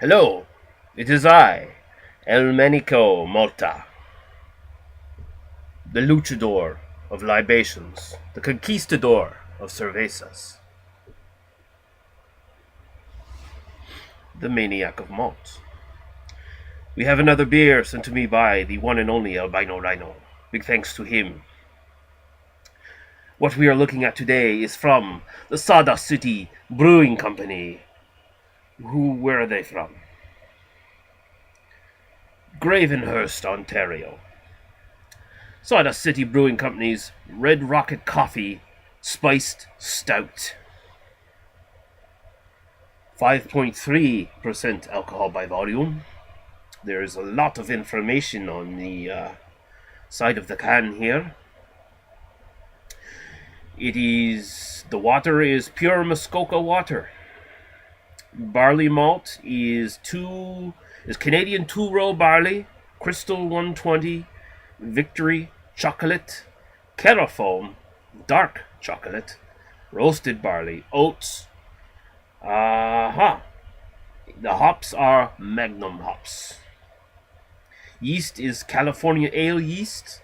Hello, it is I, El Manico Malta, the Luchadore of Libations, the Conquistador of Cervezas, the Maniac of Malt. We have another beer sent to me by the one and only Albino Rhino. Big thanks to him. What we are looking at today is from the Sawdust City Brewing Company. Where are they from? Gravenhurst, Ontario. Sawdust City Brewing Company's Red Rocket Coffee Spiced Stout. 5.3% alcohol by volume. There's a lot of information on the side of the can here. The water is pure Muskoka water. Barley malt is Canadian 2-row barley, Crystal 120, Victory chocolate, Carafoam dark chocolate, roasted barley, oats. The hops are Magnum hops. Yeast is California ale yeast,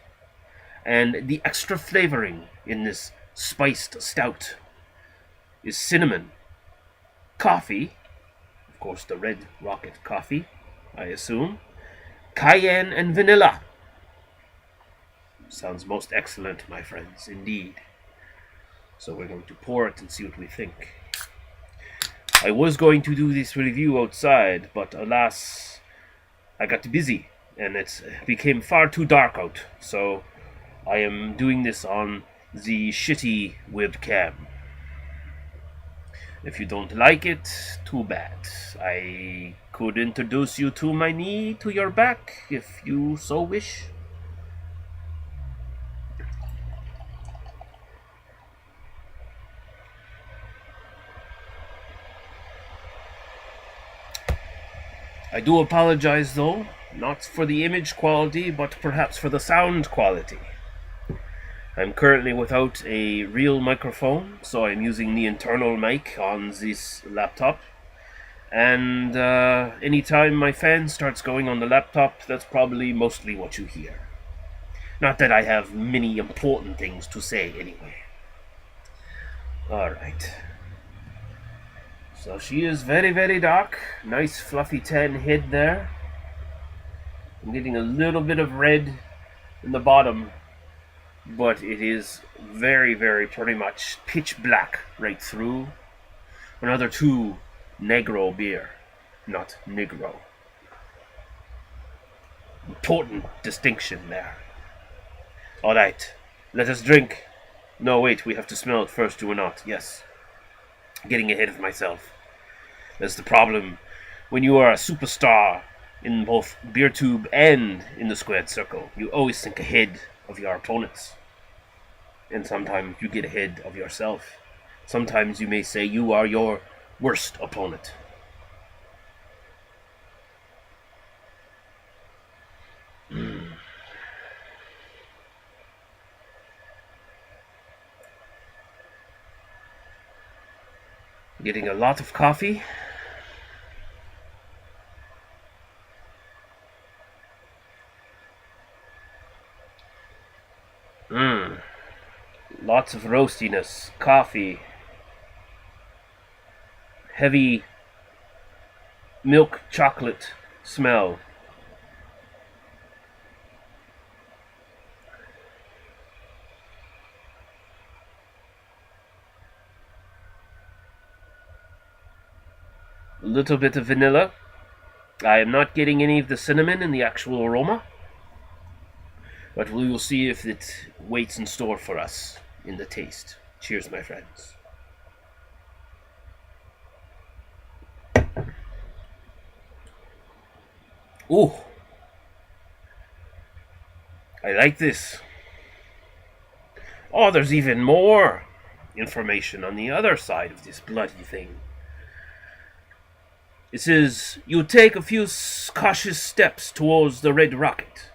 and the extra flavoring in this spiced stout is cinnamon, coffee, of course the Red Rocket coffee, I assume, cayenne, and vanilla. Sounds most excellent, my friends, indeed. So we're going to pour it and see what we think. I was going to do this review outside, but alas, I got busy and it became far too dark out. So I am doing this on the shitty webcam. If you don't like it, too bad. I could introduce you to my knee to your back if you so wish. I do apologize though, not for the image quality, but perhaps for the sound quality. I'm currently without a real microphone, so I'm using the internal mic on this laptop. And anytime my fan starts going on the laptop, that's probably mostly what you hear. Not that I have many important things to say anyway. Alright. So she is very, very dark. Nice fluffy tan head there. I'm getting a little bit of red in the bottom, but it is very, very pretty much pitch black right through. Another two Negro beer, not Negro. Important distinction there. Alright, let us drink. No, wait, we have to smell it first, do we not? Yes. Getting ahead of myself. That's the problem when you are a superstar in both BeerTube and in the squared circle. You always think ahead of your opponents. And sometimes you get ahead of yourself. Sometimes you may say you are your worst opponent. Getting a lot of coffee. Lots of roastiness, coffee, heavy milk chocolate smell. A little bit of vanilla. I am not getting any of the cinnamon in the actual aroma, but we will see if it waits in store for us in the taste. Cheers, my friends. Ooh, I like this. Oh, there's even more information on the other side of this bloody thing. It says, you take a few cautious steps towards the red rocket.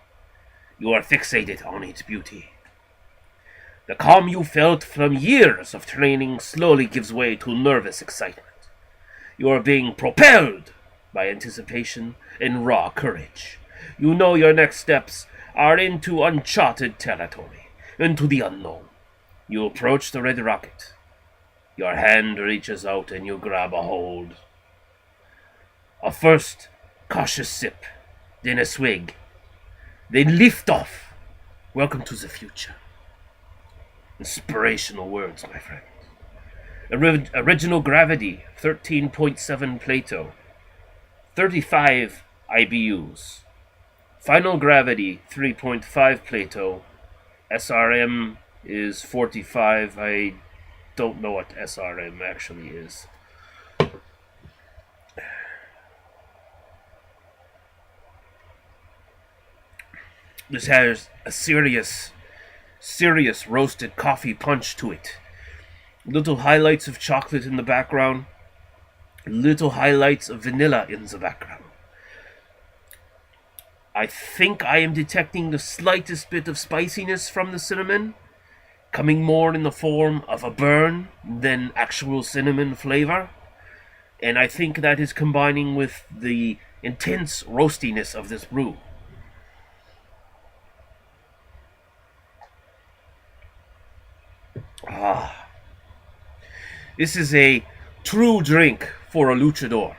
You are fixated on its beauty. The calm you felt from years of training slowly gives way to nervous excitement. You are being propelled by anticipation and raw courage. You know your next steps are into uncharted territory, into the unknown. You approach the red rocket. Your hand reaches out and you grab a hold. A first cautious sip, then a swig, then lift off. Welcome to the future. Inspirational words, my friend. Original gravity, 13.7 Plato, 35 IBUs. Final gravity, 3.5 Plato. SRM is 45. I don't know what SRM actually is. This has a serious roasted coffee punch to it. Little highlights of chocolate in the background. Little highlights of vanilla in the background. I think I am detecting the slightest bit of spiciness from the cinnamon, coming more in the form of a burn than actual cinnamon flavor. And I think that is combining with the intense roastiness of this brew. This is a true drink for a luchador.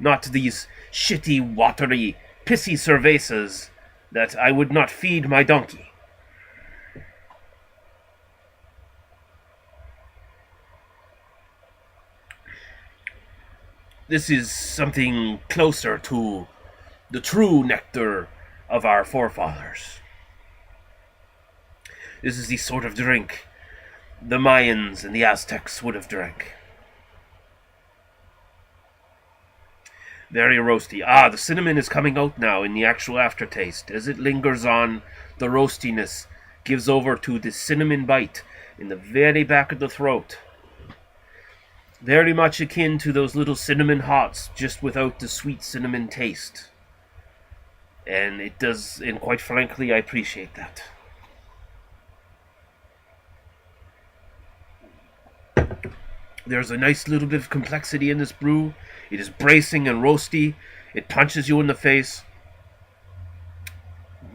Not these shitty, watery, pissy cervezas that I would not feed my donkey. This is something closer to the true nectar of our forefathers. This is the sort of drink the Mayans and the Aztecs would have drank. Very roasty. The cinnamon is coming out now in the actual aftertaste. As it lingers on, the roastiness gives over to the cinnamon bite in the very back of the throat. Very much akin to those little cinnamon hots, just without the sweet cinnamon taste. And it does, and quite frankly, I appreciate that. There's a nice little bit of complexity in this brew. It is bracing and roasty. It punches you in the face.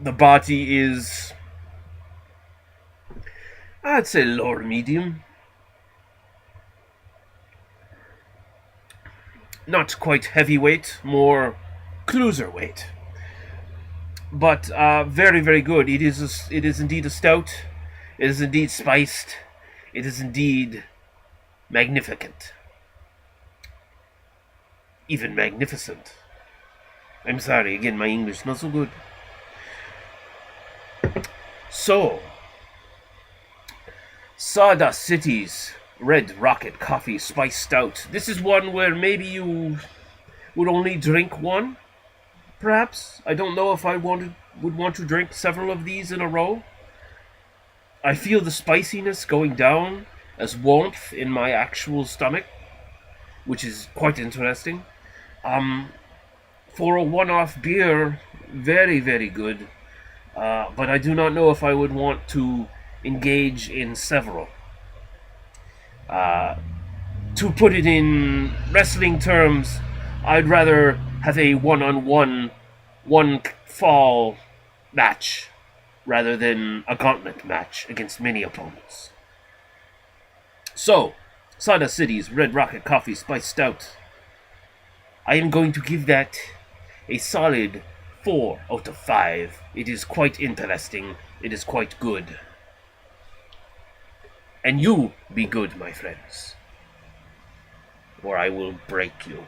The body is, I'd say, lower medium. Not quite heavyweight, more cruiserweight. But very, very good. It is indeed a stout. It is indeed spiced. It is indeed magnificent. Even magnificent. I'm sorry, again, my English not so good. So, Sawdust City's Red Rocket Coffee Spice Stout. This is one where maybe you would only drink one, perhaps. I don't know if I would want to drink several of these in a row. I feel the spiciness going down as warmth in my actual stomach, which is quite interesting. For a one-off beer, very, very good. But I do not know if I would want to engage in several. To put it in wrestling terms, I'd rather have a one-on-one, one-fall match rather than a gauntlet match against many opponents. So, Sawdust City's Red Rocket Coffee Spice Stout. I am going to give that a solid 4 out of 5. It is quite interesting. It is quite good. And you be good, my friends, or I will break you.